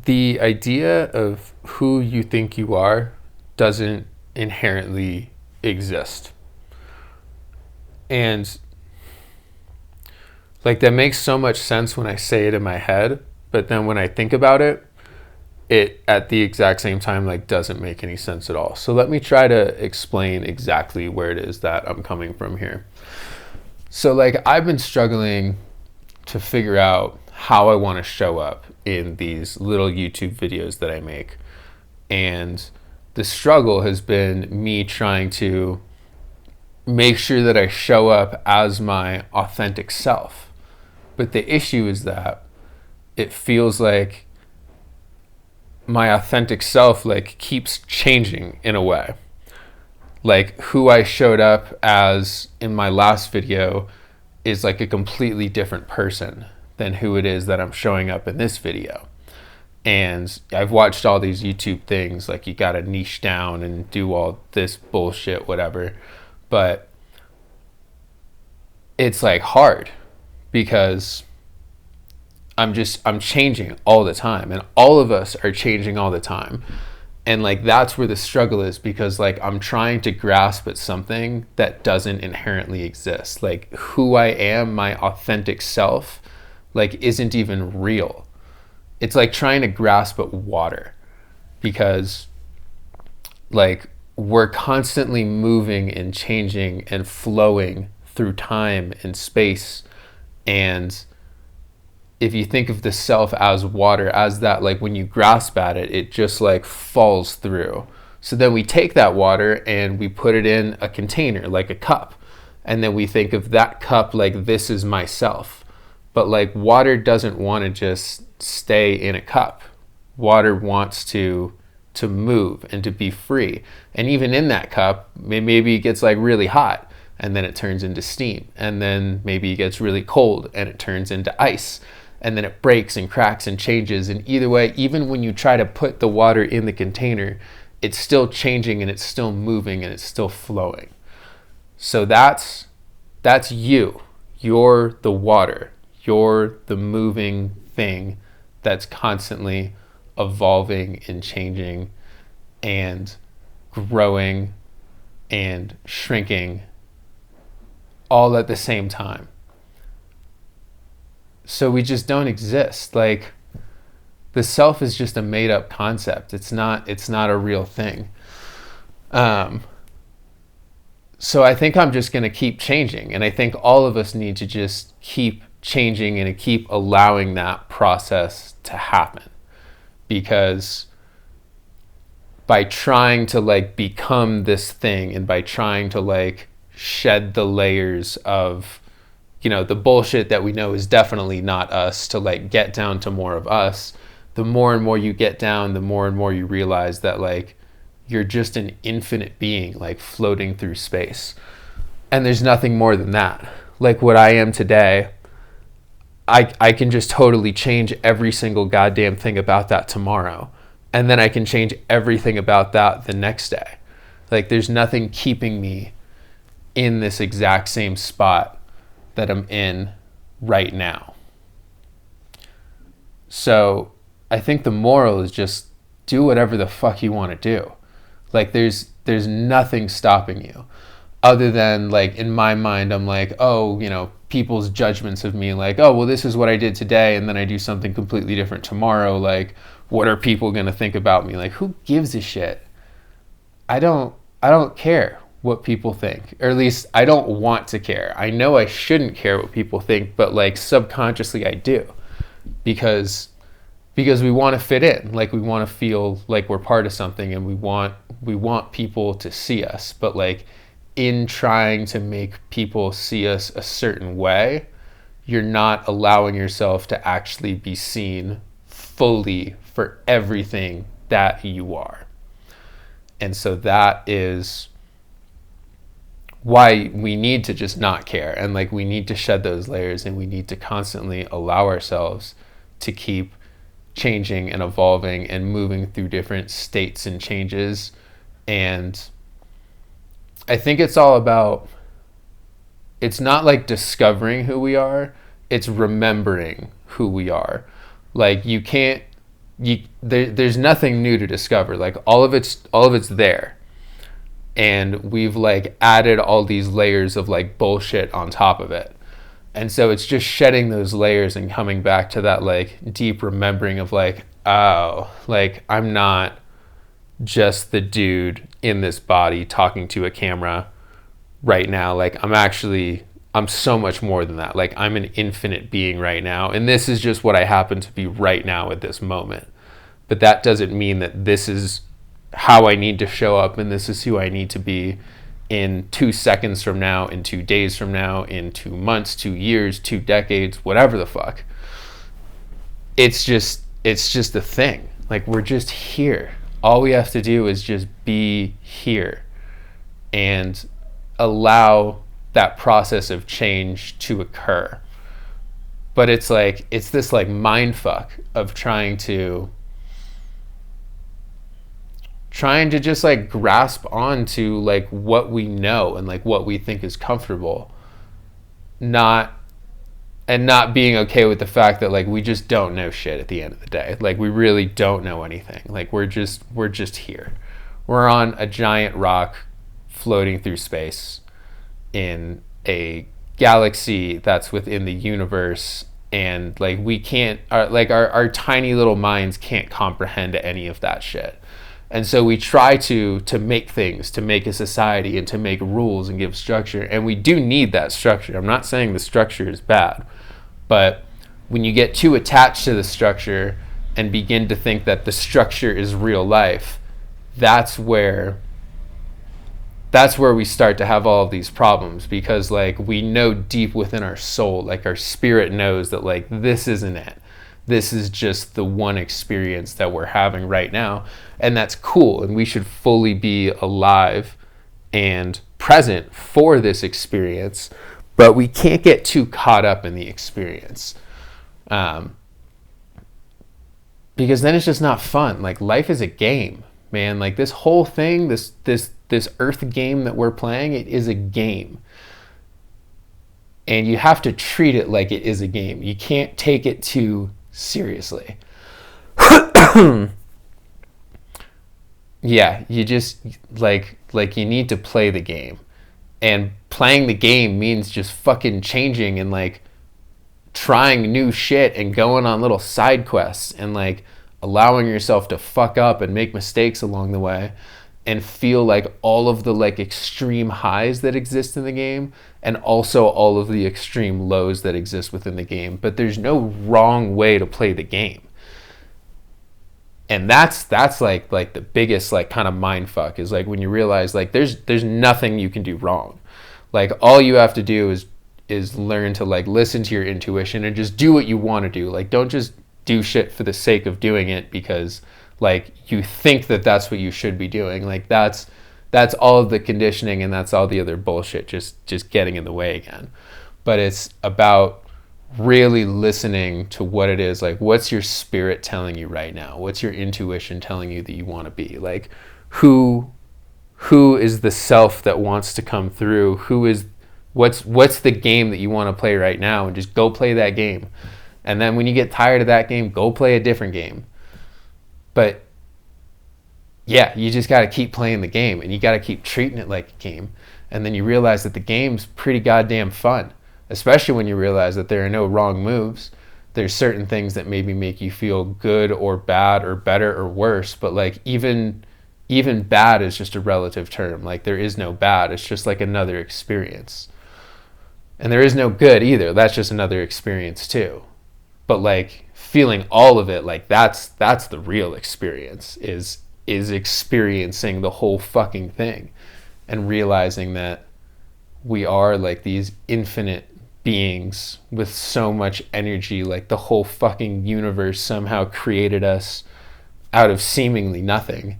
the idea of who you think you are doesn't inherently exist. And like that makes so much sense when I say it in my head, but then when I think about it, it at the exact same time like doesn't make any sense at all. So let me try to explain exactly where it is that I'm coming from here. So like I've been struggling to figure out how I want to show up in these little YouTube videos that I make. And the struggle has been me trying to make sure that I show up as my authentic self. But the issue is that it feels like my authentic self like keeps changing in a way. Like who I showed up as in my last video is like a completely different person than who it is that I'm showing up in this video. And I've watched all these YouTube things, like you gotta niche down and do all this bullshit, whatever. But it's like hard because I'm changing all the time, and all of us are changing all the time. And like that's where the struggle is, because like I'm trying to grasp at something that doesn't inherently exist. Like who I am, my authentic self, like isn't even real. It's like trying to grasp at water, because like we're constantly moving and changing and flowing through time and space. And if you think of the self as water, as that, like when you grasp at it, it just like falls through. So then we take that water and we put it in a container, like a cup. And then we think of that cup like this is myself. But like water doesn't want to just stay in a cup. Water wants to move and to be free. And even in that cup, maybe it gets like really hot and then it turns into steam. And then maybe it gets really cold and it turns into ice. And then it breaks and cracks and changes. And either way, even when you try to put the water in the container, it's still changing and it's still moving and it's still flowing. So that's you. You're the water. You're the moving thing that's constantly evolving and changing and growing and shrinking all at the same time. So we just don't exist. Like the self is just a made up concept. It's not a real thing. So I think I'm just going to keep changing. And I think all of us need to just keep changing and to keep allowing that process to happen. Because by trying to like become this thing and by trying to like shed the layers of, you know, the bullshit that we know is definitely not us, to like get down to more of us, the more and more you get down, the more and more you realize that like you're just an infinite being like floating through space. And there's nothing more than that. Like what I am today, I can just totally change every single goddamn thing about that tomorrow. And then I can change everything about that the next day. Like there's nothing keeping me in this exact same spot that I'm in right now. So I think the moral is just do whatever the fuck you want to do. Like there's nothing stopping you, other than like in my mind, I'm like, oh, you know, people's judgments of me, like, oh, well, this is what I did today, and then I do something completely different tomorrow. Like, what are people gonna think about me? Like, who gives a shit? I don't care what people think, or at least I don't want to care. I know I shouldn't care what people think, but like subconsciously I do, because we want to fit in. Like we want to feel like we're part of something, and we want people to see us. But like in trying to make people see us a certain way, you're not allowing yourself to actually be seen fully for everything that you are. And so that is why we need to just not care, and like we need to shed those layers, and we need to constantly allow ourselves to keep changing and evolving and moving through different states and changes. And I think it's all about, it's not like discovering who we are, it's remembering who we are. Like you can't there's nothing new to discover. Like all of it's there, and we've like added all these layers of like bullshit on top of it. And so it's just shedding those layers and coming back to that like deep remembering of like, oh, like I'm not just the dude in this body talking to a camera right now. Like I'm so much more than that. Like I'm an infinite being right now, and this is just what I happen to be right now at this moment. But that doesn't mean that this is how I need to show up and this is who I need to be in 2 seconds from now, in 2 days from now, in 2 months, 2 years, 2 decades, whatever the fuck. It's just a thing. Like we're just here. All we have to do is just be here and allow that process of change to occur. But it's this like mind fuck of trying to just like grasp onto like what we know and like what we think is comfortable, not being okay with the fact that like we just don't know shit at the end of the day. Like we really don't know anything. Like we're just here. We're on a giant rock floating through space in a galaxy that's within the universe, and like we can't our tiny little minds can't comprehend any of that shit. And so we try to make things, to make a society, and to make rules and give structure. And we do need that structure. I'm not saying the structure is bad, but when you get too attached to the structure and begin to think that the structure is real life, that's where we start to have all of these problems, because like we know deep within our soul, like our spirit knows that like this isn't it. This is just the one experience that we're having right now, and that's cool, and we should fully be alive and present for this experience, but we can't get too caught up in the experience, because then it's just not fun. Like life is a game, man. Like this whole thing, this earth game that we're playing, it is a game. And you have to treat it like it is a game. You can't take it too seriously. Yeah, you just like you need to play the game. And playing the game means just fucking changing and like trying new shit and going on little side quests and like allowing yourself to fuck up and make mistakes along the way and feel like all of the like extreme highs that exist in the game and also all of the extreme lows that exist within the game. But there's no wrong way to play the game. And that's like the biggest like kind of mind fuck is like when you realize like there's nothing you can do wrong. Like all you have to do is learn to like listen to your intuition and just do what you want to do. Like don't just do shit for the sake of doing it because like you think that that's what you should be doing. Like that's all of the conditioning and that's all the other bullshit just getting in the way again. But it's about really listening to what it is. Like what's your spirit telling you right now? What's your intuition telling you that you want to be? Like who is the self that wants to come through? What's the game that you want to play right now? And just go play that game. And then when you get tired of that game, go play a different game. But yeah, you just got to keep playing the game and you got to keep treating it like a game. And then you realize that the game's pretty goddamn fun, especially when you realize that there are no wrong moves. There's certain things that maybe make you feel good or bad or better or worse. But like even bad is just a relative term. Like there is no bad. It's just like another experience. And there is no good either. That's just another experience too. But like feeling all of it, like that's the real experience, is experiencing the whole fucking thing and realizing that we are like these infinite beings with so much energy. Like the whole fucking universe somehow created us out of seemingly nothing,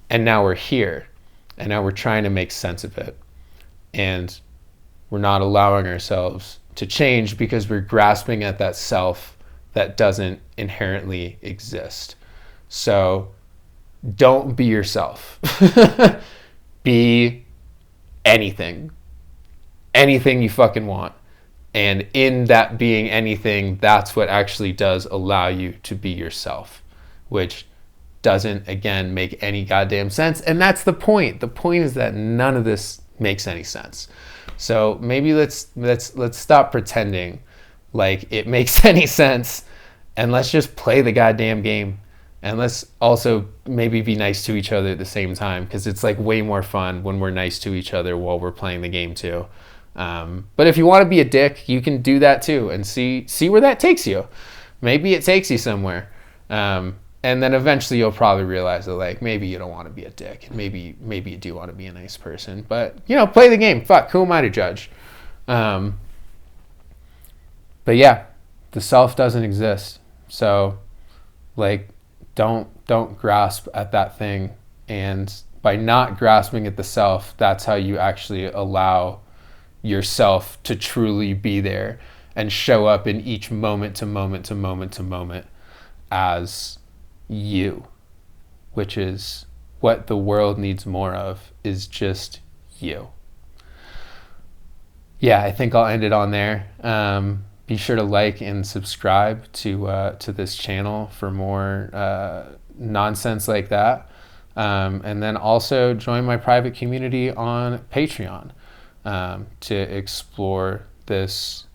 and now we're here and now we're trying to make sense of it, and we're not allowing ourselves to change because we're grasping at that self that doesn't inherently exist. So don't be yourself. Be anything you fucking want. And in that being anything, that's what actually does allow you to be yourself. which doesn't, again, make any goddamn sense. And that's the point. The point is that none of this makes any sense. So maybe let's stop pretending like it makes any sense, and let's just play the goddamn game. And let's also maybe be nice to each other at the same time, because it's like way more fun when we're nice to each other while we're playing the game too. But if you want to be a dick, you can do that too, and see where that takes you. Maybe it takes you somewhere. And then eventually you'll probably realize that, like, maybe you don't want to be a dick, and maybe you do want to be a nice person. But, you know, play the game. Fuck, who am I to judge? But yeah, the self doesn't exist. So, like, don't grasp at that thing. And by not grasping at the self, that's how you actually allow yourself to truly be there and show up in each moment to moment to moment to moment as you, which is what the world needs more of, is just you. Yeah, I think I'll end it on there. Be sure to like and subscribe to this channel for more nonsense like that. And then also join my private community on Patreon to explore this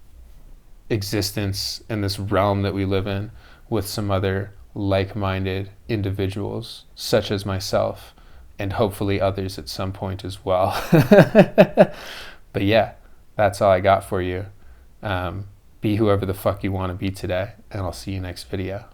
existence and this realm that we live in with some other like-minded individuals such as myself, and hopefully others at some point as well. But yeah, that's all I got for you. Be whoever the fuck you want to be today, and I'll see you next video.